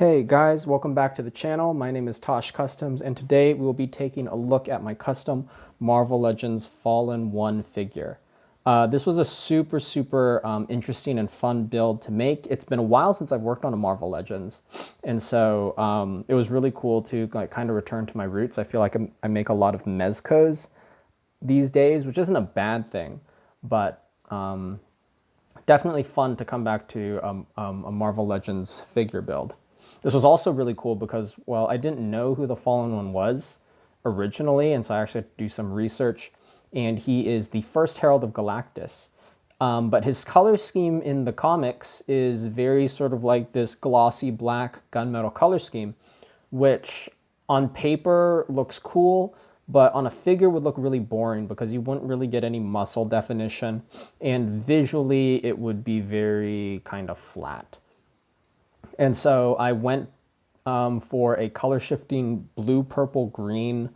Hey guys, welcome back to the channel. My name is Tosh Customs, and today we will be taking a look at my custom Marvel Legends Fallen 1 figure. This was a super interesting and fun build to make. It's been a while since I've worked on a Marvel Legends, and so it was really cool to kind of return to my roots. I feel like I make a lot of mezcos these days, which isn't a bad thing, but definitely fun to come back to a Marvel Legends figure build. This was also really cool because, well, I didn't know who the Fallen One was originally, and so I actually had to do some research, and he is the First Herald of Galactus. But his color scheme in the comics is very sort of like this glossy black gunmetal color scheme, which on paper looks cool, but on a figure would look really boring because you wouldn't really get any muscle definition, and visually it would be very kind of flat. And so I went for a color shifting blue, purple, green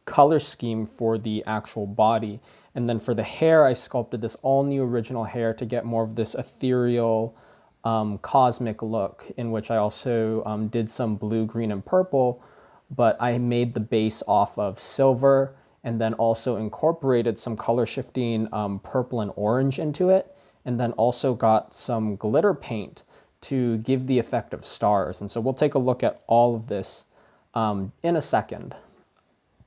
color scheme for the actual body. And then for the hair, I sculpted this all new original hair to get more of this ethereal cosmic look, in which I also did some blue, green, and purple, but I made the base off of silver and then also incorporated some color shifting purple and orange into it, and then also got some glitter paint to give the effect of stars. And so we'll take a look at all of this in a second.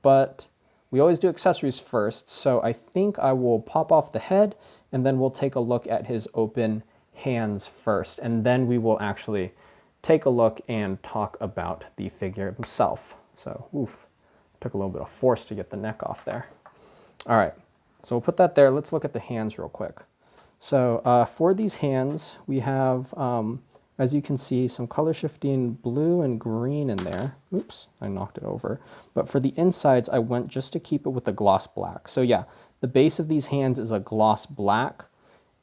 But we always do accessories first, so I think I will pop off the head and then we'll take a look at his open hands first, and then we will actually take a look and talk about the figure himself. So, took a little bit of force to get the neck off there. All right, so we'll put that there. Let's look at the hands real quick. So for these hands, we have, as you can see, some color shifting blue and green in there. Oops, I knocked it over. But for the insides, I went just to keep it with the gloss black. So yeah, the base of these hands is a gloss black,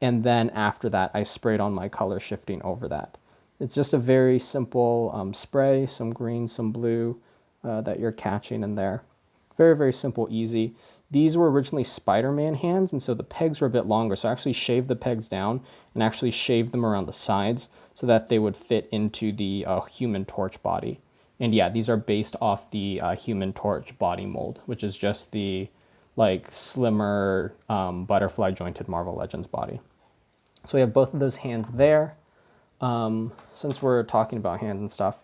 and then after that, I sprayed on my color shifting over that. It's just a very simple spray, some green, some blue that you're catching in there. Very simple, easy. These were originally Spider-Man hands, and so the pegs were a bit longer. So I actually shaved the pegs down and actually shaved them around the sides so that they would fit into the Human Torch body. And yeah, these are based off the Human Torch body mold, which is just the slimmer butterfly jointed Marvel Legends body. So we have both of those hands there. Since we're talking about hands and stuff,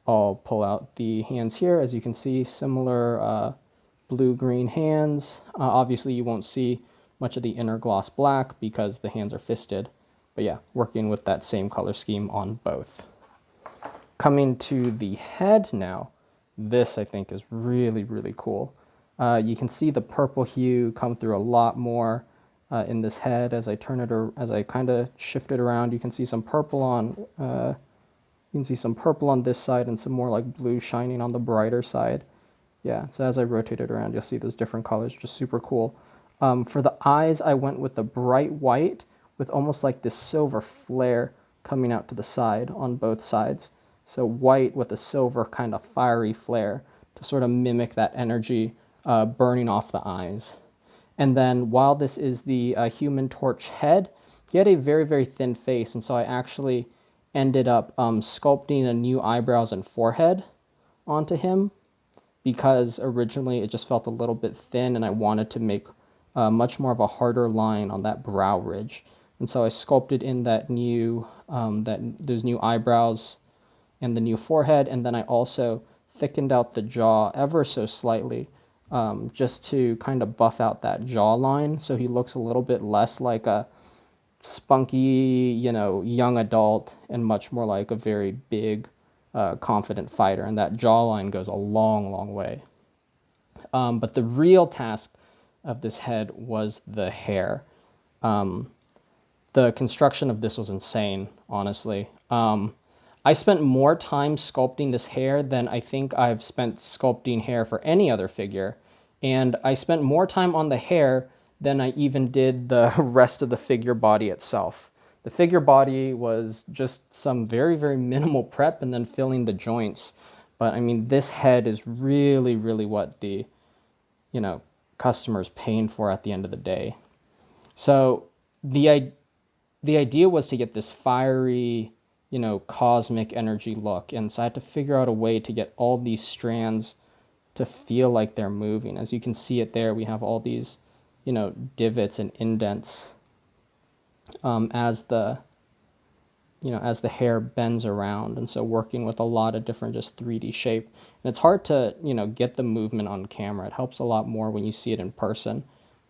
I'll pull out the hands here. As you can see, similar blue-green hands. Obviously, you won't see much of the inner gloss black because the hands are fisted. But yeah, working with that same color scheme on both. Coming to the head now, this I think is really cool. You can see the purple hue come through a lot more in this head as I turn it, or as I kind of shift it around. You can see some purple on. You can see some purple on this side and some more like blue shining on the brighter side. Yeah, so as I rotate it around, you'll see those different colors, which is super cool. For the eyes, I went with the bright white with almost like this silver flare coming out to the side on both sides. So white with a silver kind of fiery flare to sort of mimic that energy burning off the eyes. And then while this is the Human Torch head, he had a very thin face, and so I actually ended up sculpting a new eyebrows and forehead onto him, because originally it just felt a little bit thin and I wanted to make much more of a harder line on that brow ridge. And so I sculpted in that new, those new eyebrows and the new forehead, and then I also thickened out the jaw ever so slightly just to kind of buff out that jawline so he looks a little bit less like a spunky, young adult and much more like a very big, confident fighter, and that jawline goes a long way. But the real task of this head was the hair. The construction of this was insane, honestly. I spent more time sculpting this hair than I think I've spent sculpting hair for any other figure, and I spent more time on the hair than I even did the rest of the figure body itself. The figure body was just some very minimal prep and then filling the joints. But I mean, this head is really what the, customer's paying for at the end of the day. So the idea was to get this fiery you know, cosmic energy look. And so I had to figure out a way to get all these strands to feel like they're moving. As you can see it there, we have all these, you know, divots and indents as the, you know, as the hair bends around. And so working with a lot of different just 3D shape. And it's hard to, you know, get the movement on camera. It helps a lot more when you see it in person,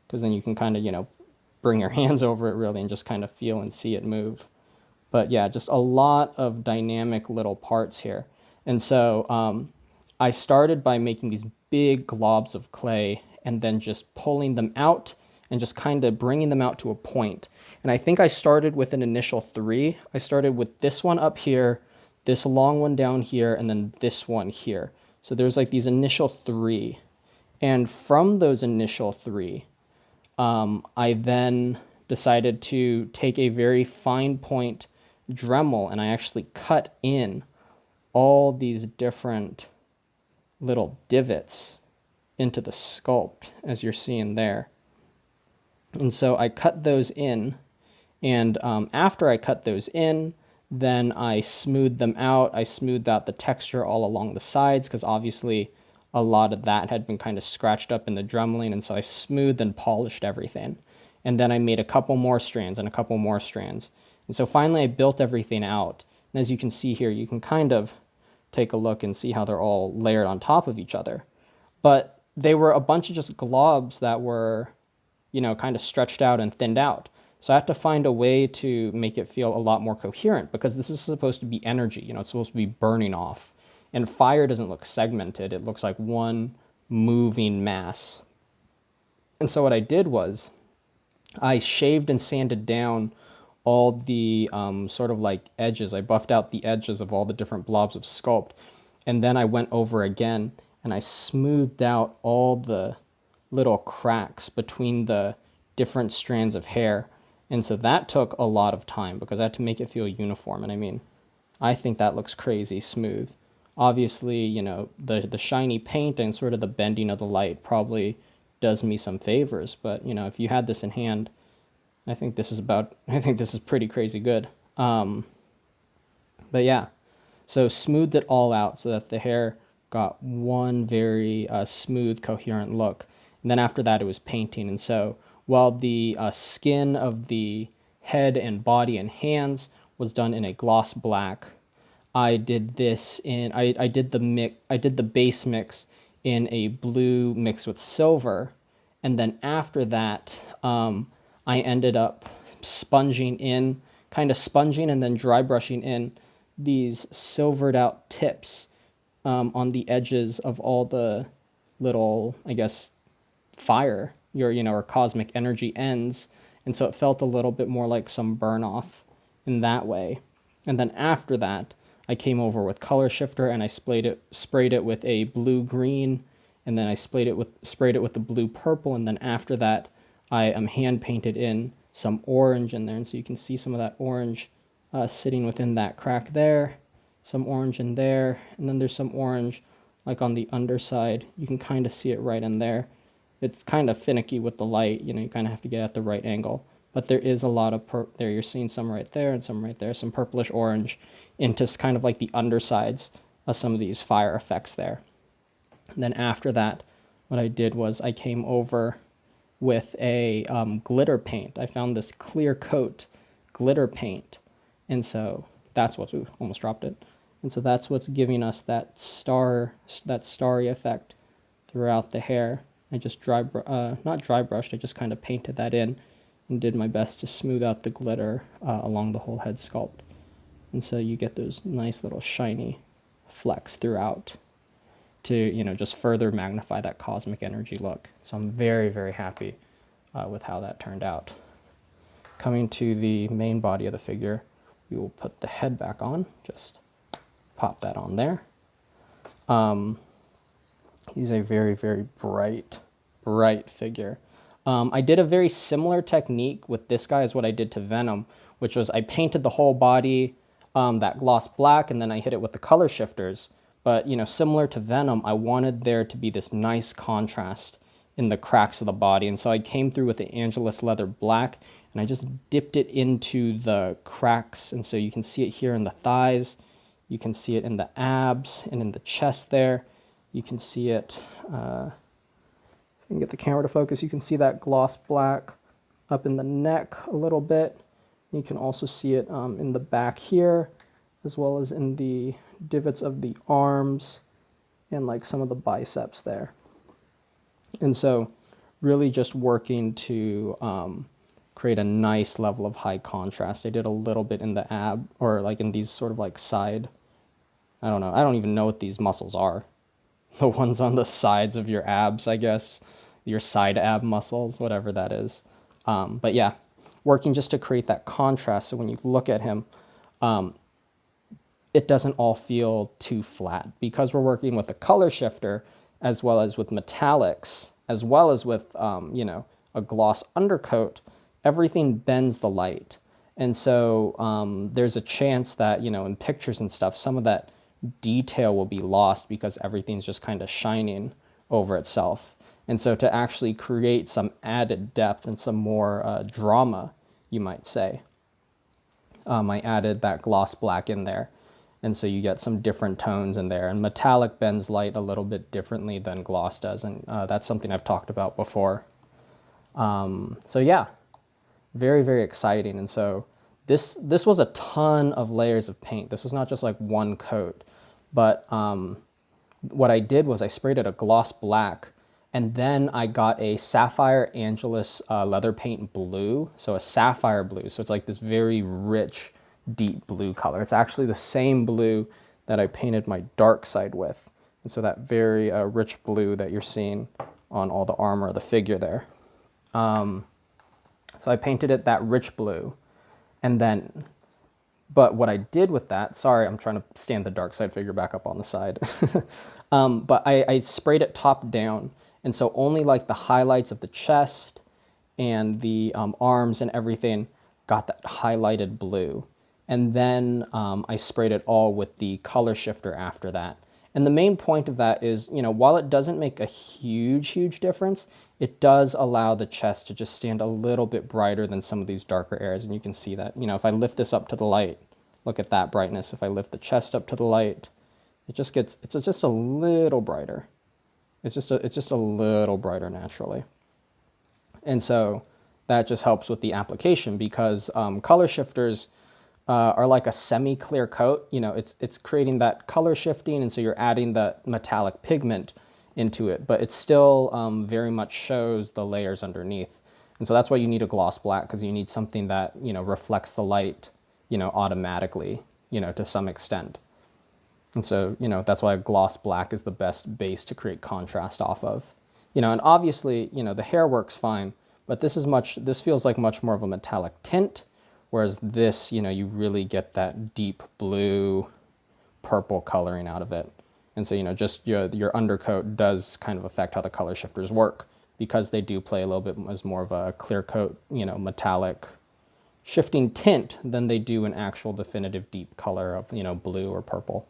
because then you can kind of, you know, bring your hands over it really and just kind of feel and see it move. But yeah, just a lot of dynamic little parts here. And so I started by making these big globs of clay and then just pulling them out and just kind of bringing them out to a point. And I think I started with an initial 3. I started with this one up here, this long one down here, and then this one here. So there's like these initial 3. And from those initial 3, I then decided to take a very fine point Dremel, and I actually cut in all these different little divots into the sculpt, as you're seeing there. And so I cut those in, and after I cut those in, then I smoothed them out. I smoothed out the texture all along the sides, because obviously a lot of that had been kind of scratched up in the dremeling, and so I smoothed and polished everything. And then I made a couple more strands and a couple more strands. And so finally I built everything out. And as you can see here, you can kind of take a look and see how they're all layered on top of each other. But they were a bunch of just globs that were, you know, kind of stretched out and thinned out. So I had to find a way to make it feel a lot more coherent, because this is supposed to be energy, you know, it's supposed to be burning off. And fire doesn't look segmented, it looks like one moving mass. And so what I did was I shaved and sanded down all the sort of like edges. I buffed out the edges of all the different blobs of sculpt. And then I went over again and I smoothed out all the little cracks between the different strands of hair. And so that took a lot of time, because I had to make it feel uniform. And I mean, I think that looks crazy smooth. Obviously, you know, the shiny paint and sort of the bending of the light probably does me some favors. But, you know, if you had this in hand, I think this is pretty crazy good. But yeah, so smoothed it all out so that the hair got one very smooth, coherent look. And then after that, it was painting. And so while the skin of the head and body and hands was done in a gloss black, I did this in, I did the base mix in a blue mixed with silver. And then after that, I ended up sponging and then dry brushing in these silvered out tips on the edges of all the little, I guess, fire, or cosmic energy ends. And so it felt a little bit more like some burn off in that way. And then after that, I came over with color shifter and I sprayed it with a blue green, and then I sprayed it with the blue purple, and then after that I hand painted in some orange in there, and so you can see some of that orange sitting within that crack there, some orange in there, and then there's some orange like on the underside. You can kind of see it right in there. It's kind of finicky with the light, you kind of have to get at the right angle, but there is a lot of there. You're seeing some right there and some right there, some purplish orange into kind of like the undersides of some of these fire effects there. And then after that, what I did was I came over with a glitter paint. I found this clear coat glitter paint, and so that's what's almost dropped it. And so that's what's giving us that starry effect throughout the hair. I just not dry brushed. I just kind of painted that in and did my best to smooth out the glitter along the whole head sculpt. And so you get those nice little shiny flecks throughout to, just further magnify that cosmic energy look. So I'm very, very happy with how that turned out. Coming to the main body of the figure, we will put the head back on. Just pop that on there. He's a very, very bright figure. I did a very similar technique with this guy as what I did to Venom, which was I painted the whole body that gloss black, and then I hit it with the color shifters. But, similar to Venom, I wanted there to be this nice contrast in the cracks of the body. And so I came through with the Angelus leather black, and I just dipped it into the cracks. And so you can see it here in the thighs, you can see it in the abs and in the chest there. You can see it, if you can get the camera to focus, you can see that gloss black up in the neck a little bit. You can also see it in the back here, as well as in the divots of the arms and like some of the biceps there. And so really just working to create a nice level of high contrast. I did a little bit in the ab, or like in these sort of like side, I don't know, I don't even know what these muscles are. The ones on the sides of your abs, I guess, your side ab muscles, whatever that is. But yeah, working just to create that contrast. So when you look at him, it doesn't all feel too flat, because we're working with a color shifter as well as with metallics, as well as with, you know, a gloss undercoat. Everything bends the light. And so there's a chance that, you know, in pictures and stuff, some of that detail will be lost because everything's just kind of shining over itself. And so to actually create some added depth and some more drama, you might say, I added that gloss black in there. And so you get some different tones in there. And metallic bends light a little bit differently than gloss does. And that's something I've talked about before. So yeah, very, very exciting. And so this was a ton of layers of paint. This was not just like one coat. But what I did was I sprayed it a gloss black, and then I got a Sapphire Angelus leather paint blue, so a sapphire blue. So it's like this very rich, deep blue color. It's actually the same blue that I painted my dark side with. And so that very rich blue that you're seeing on all the armor of the figure there. So I painted it that rich blue, and then, but what I did with that, sorry, I'm trying to stand the dark side figure back up on the side. But I sprayed it top down. And so only like the highlights of the chest and the arms and everything got that highlighted blue. And then I sprayed it all with the color shifter after that. And the main point of that is, you know, while it doesn't make a huge, huge difference, it does allow the chest to just stand a little bit brighter than some of these darker areas. And you can see that, you know, if I lift this up to the light, look at that brightness. If I lift the chest up to the light, it just gets, it's just a little brighter. It's just a little brighter naturally. And so that just helps with the application, because color shifters are like a semi-clear coat. You know, it's creating that color shifting, and so you're adding the metallic pigment into it, but it still very much shows the layers underneath. And so that's why you need a gloss black, because you need something that, you know, reflects the light, you know, automatically, you know, to some extent. And so, you know, that's why a gloss black is the best base to create contrast off of. You know, and obviously, you know, the hair works fine, but this feels like much more of a metallic tint, whereas this, you know, you really get that deep blue, purple coloring out of it. And so, you know, just your undercoat does kind of affect how the color shifters work, because they do play a little bit as more of a clear coat, you know, metallic shifting tint than they do an actual definitive deep color of, you know, blue or purple.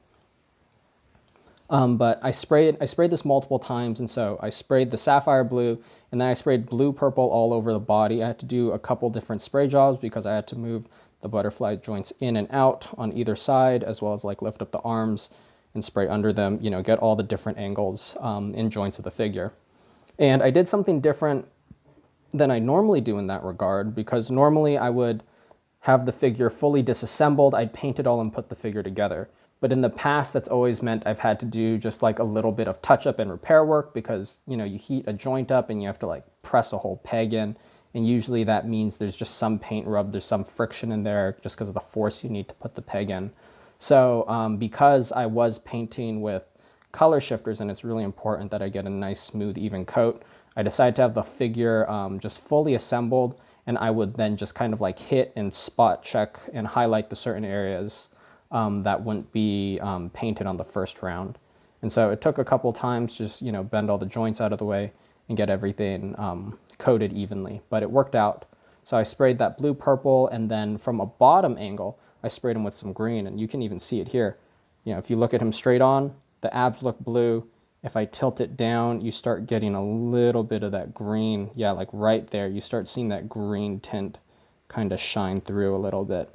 But I sprayed this multiple times, and so I sprayed the sapphire blue, and then I sprayed blue purple all over the body. I had to do a couple different spray jobs because I had to move the butterfly joints in and out on either side, as well as like lift up the arms and spray under them, you know, get all the different angles and joints of the figure. And I did something different than I normally do in that regard, because normally I would have the figure fully disassembled, I'd paint it all and put the figure together. But in the past, that's always meant I've had to do just like a little bit of touch-up and repair work, because, you know, you heat a joint up and you have to like press a whole peg in. And usually that means there's just some paint rub, there's some friction in there just because of the force you need to put the peg in. So because I was painting with color shifters, and it's really important that I get a nice, smooth, even coat, I decided to have the figure just fully assembled, and I would then just kind of like hit and spot check and highlight the certain areas that wouldn't be painted on the first round. And so it took a couple times, just, you know, bend all the joints out of the way and get everything coated evenly, but it worked out. So I sprayed that blue purple, and then from a bottom angle, I sprayed him with some green, and you can even see it here. You know, if you look at him straight on, the abs look blue. If I tilt it down, you start getting a little bit of that green. Yeah, like right there, you start seeing that green tint kind of shine through a little bit.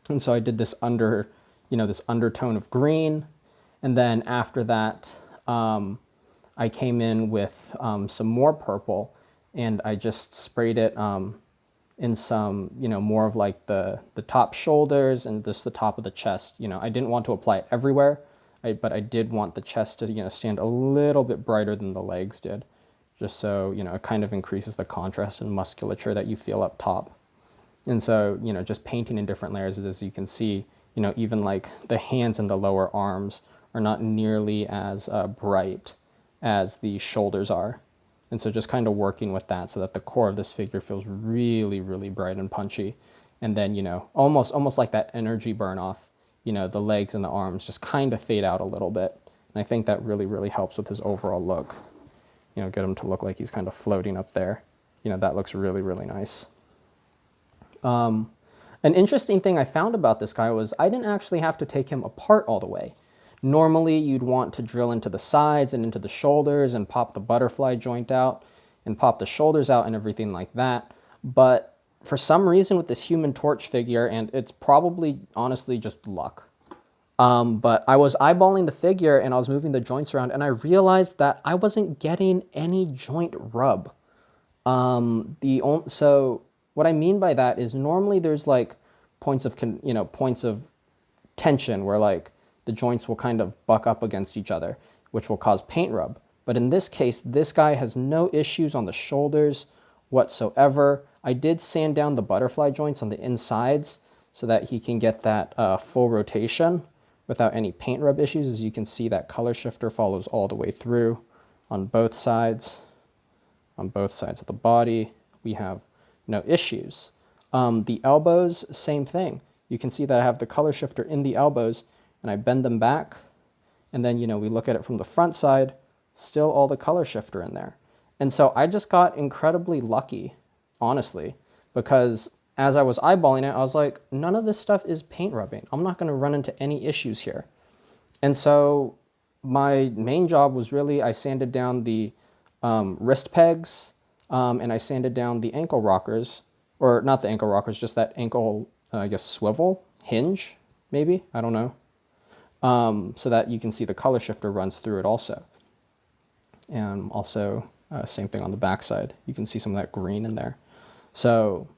And so I did this this undertone of green. And then after that, I came in with some more purple, and I just sprayed it in some, more of like the top shoulders and just the top of the chest. I didn't want to apply it everywhere, but I did want the chest to, stand a little bit brighter than the legs did, just so, it kind of increases the contrast and musculature that you feel up top. And so, just painting in different layers, as you can see, even like the hands and the lower arms are not nearly as bright as the shoulders are. And so just kind of working with that so that the core of this figure feels really, really bright and punchy. And then, almost like that energy burn off, the legs and the arms just kind of fade out a little bit. And I think that really, really helps with his overall look. Get him to look like he's kind of floating up there. That looks really, really nice. An interesting thing I found about this guy was I didn't actually have to take him apart all the way. Normally, you'd want to drill into the sides and into the shoulders and pop the butterfly joint out and pop the shoulders out and everything like that. But for some reason with this Human Torch figure, and it's probably honestly just luck, but I was eyeballing the figure and I was moving the joints around and I realized that I wasn't getting any joint rub. So what I mean by that is normally there's like points of tension where like the joints will kind of buck up against each other, which will cause paint rub. But in this case, this guy has no issues on the shoulders whatsoever. I did sand down the butterfly joints on the insides so that he can get that full rotation without any paint rub issues. As you can see, that color shifter follows all the way through on both sides. On both sides of the body, we have no issues. The elbows, same thing. You can see that I have the color shifter in the elbows, and I bend them back, and then, we look at it from the front side, still all the color shifter in there. And so I just got incredibly lucky, honestly, because as I was eyeballing it, I was like, none of this stuff is paint rubbing. I'm not going to run into any issues here. And so my main job was really, I sanded down the wrist pegs, and I sanded down the ankle rockers, or not the ankle rockers, just that ankle, swivel, hinge, maybe, I don't know. So that you can see the color shifter runs through it also. And also, same thing on the back side. You can see some of that green in there. So,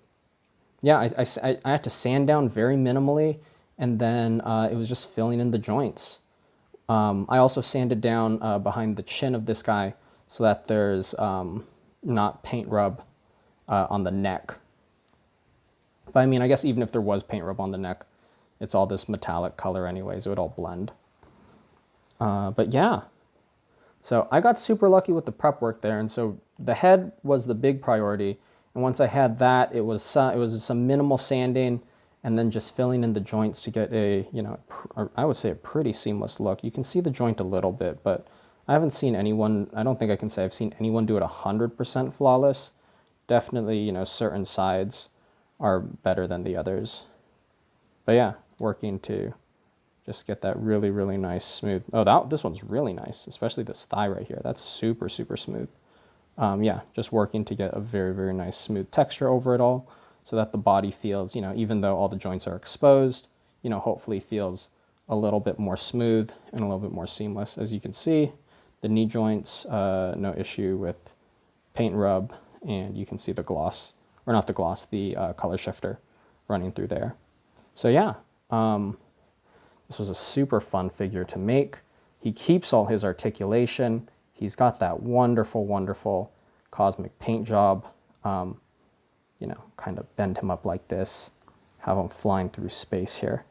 yeah, I had to sand down very minimally, and then it was just filling in the joints. I also sanded down behind the chin of this guy so that there's not paint rub on the neck. But I mean, I guess even if there was paint rub on the neck, it's all this metallic color anyways, it would all blend. But yeah, so I got super lucky with the prep work there, and so the head was the big priority. And once I had that, it was some minimal sanding and then just filling in the joints to get a, I would say a pretty seamless look. You can see the joint a little bit, but I haven't seen anyone, I don't think I can say I've seen anyone do it 100% flawless. Definitely, certain sides are better than the others. But yeah, working to just get that really, really nice smooth. Oh, this one's really nice, especially this thigh right here. That's super, super smooth. Yeah, just working to get a very, very nice smooth texture over it all so that the body feels, even though all the joints are exposed, hopefully feels a little bit more smooth and a little bit more seamless. As you can see, the knee joints, no issue with paint rub, and you can see the gloss, or not the gloss, the color shifter running through there. So yeah, this was a super fun figure to make. He keeps all his articulation. He's got that wonderful, wonderful cosmic paint job. Kind of bend him up like this, have him flying through space here.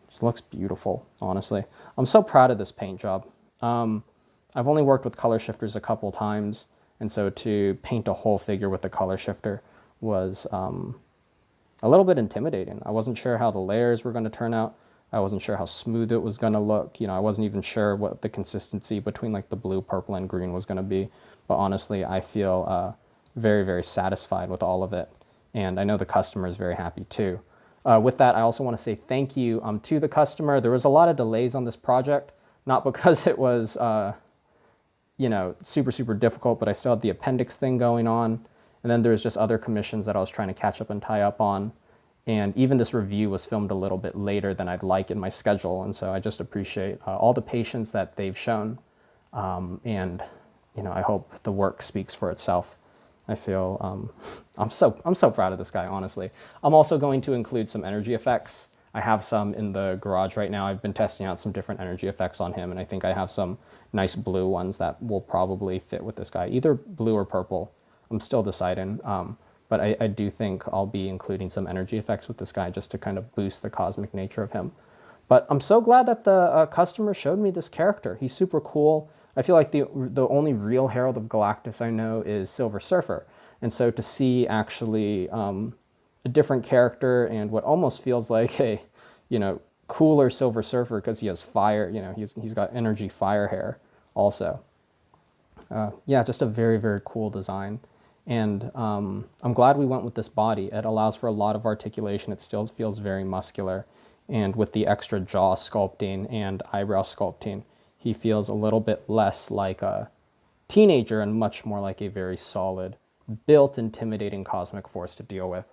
Just looks beautiful, honestly. I'm so proud of this paint job. I've only worked with color shifters a couple times, and so to paint a whole figure with the color shifter was a little bit intimidating. I wasn't sure how the layers were going to turn out. I wasn't sure how smooth it was going to look. I wasn't even sure what the consistency between like the blue, purple, and green was going to be. But honestly, I feel very, very satisfied with all of it. And I know the customer is very happy too. With that, I also want to say thank you to the customer. There was a lot of delays on this project, not because it was, super, super difficult, but I still had the appendix thing going on. And then there's just other commissions that I was trying to catch up and tie up on. And even this review was filmed a little bit later than I'd like in my schedule. And so I just appreciate all the patience that they've shown. And, you know, I hope the work speaks for itself. I feel, I'm so proud of this guy, honestly. I'm also going to include some energy effects. I have some in the garage right now. I've been testing out some different energy effects on him, and I think I have some nice blue ones that will probably fit with this guy, either blue or purple. I'm still deciding, but I do think I'll be including some energy effects with this guy just to kind of boost the cosmic nature of him. But I'm so glad that the customer showed me this character. He's super cool. I feel like the only real Herald of Galactus I know is Silver Surfer. And so to see actually a different character and what almost feels like a, you know, cooler Silver Surfer because he has fire, you know, he's got energy fire hair also. Yeah, just a very, very cool design. And I'm glad we went with this body. It allows for a lot of articulation. It still feels very muscular. And with the extra jaw sculpting and eyebrow sculpting, he feels a little bit less like a teenager and much more like a very solid, built, intimidating cosmic force to deal with.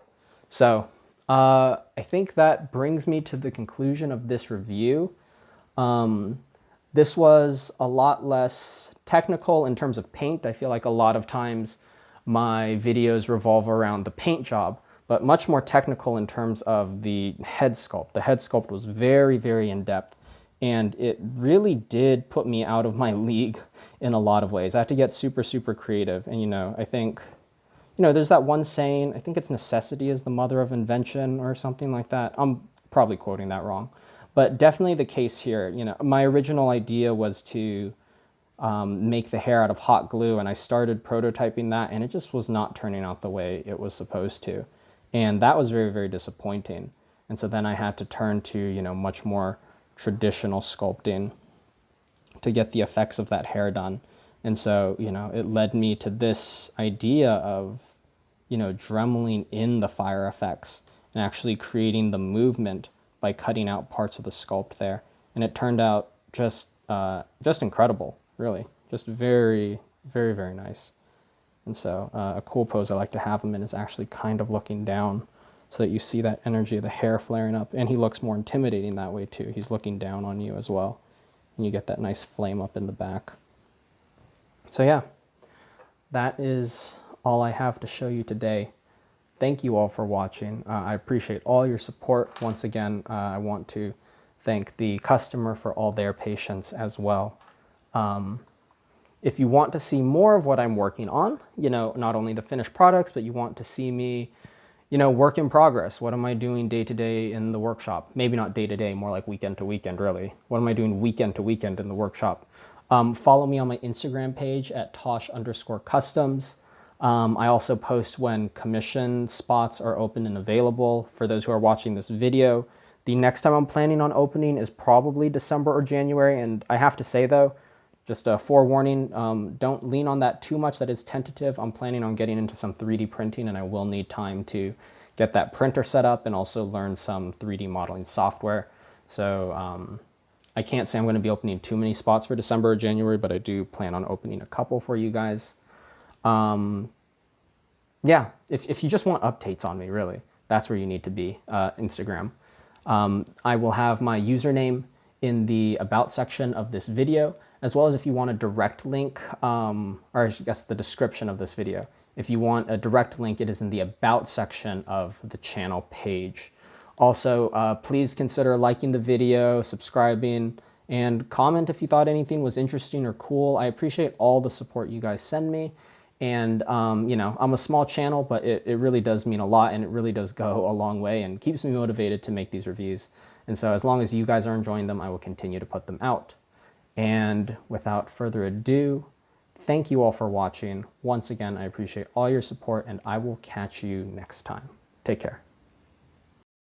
So I think that brings me to the conclusion of this review. This was a lot less technical in terms of paint. I feel like a lot of times my videos revolve around the paint job, but much more technical in terms of the head sculpt. The head sculpt was very, very in-depth, and it really did put me out of my league in a lot of ways. I had to get super, super creative. And, you know, I think, you know, there's that one saying, I think it's necessity is the mother of invention or something like that. I'm probably quoting that wrong, but definitely the case here. You know, my original idea was to make the hair out of hot glue, and I started prototyping that, and it just was not turning out the way it was supposed to. And that was very, very disappointing. And so then I had to turn to, you know, much more traditional sculpting to get the effects of that hair done. And so, you know, it led me to this idea of, you know, dremeling in the fire effects and actually creating the movement by cutting out parts of the sculpt there. And it turned out just incredible, really. Just very, very, very nice. And so a cool pose I like to have him in is actually kind of looking down so that you see that energy of the hair flaring up. And he looks more intimidating that way too. He's looking down on you as well. And you get that nice flame up in the back. So yeah, that is all I have to show you today. Thank you all for watching. I appreciate all your support. Once again, I want to thank the customer for all their patience as well. If you want to see more of what I'm working on, you know, not only the finished products, but you want to see me, you know, work in progress. What am I doing day to day in the workshop? Maybe not day to day, more like weekend to weekend, really. What am I doing weekend to weekend in the workshop? Follow me on my Instagram page at Tosh_customs. I also post when commission spots are open and available. For those who are watching this video, the next time I'm planning on opening is probably December or January. And I have to say though, just a forewarning, don't lean on that too much. That is tentative. I'm planning on getting into some 3D printing, and I will need time to get that printer set up and also learn some 3D modeling software. So I can't say I'm going to be opening too many spots for December or January, but I do plan on opening a couple for you guys. Yeah, if you just want updates on me, really, that's where you need to be, Instagram. I will have my username in the About section of this video, as well as if you want a direct link, or I guess the description of this video. If you want a direct link, it is in the About section of the channel page. Also, please consider liking the video, subscribing, and comment if you thought anything was interesting or cool. I appreciate all the support you guys send me. And, you know, I'm a small channel, but it really does mean a lot, and it really does go a long way and keeps me motivated to make these reviews. And so as long as you guys are enjoying them, I will continue to put them out. And without further ado, thank you all for watching. Once again, I appreciate all your support, and I will catch you next time. Take care.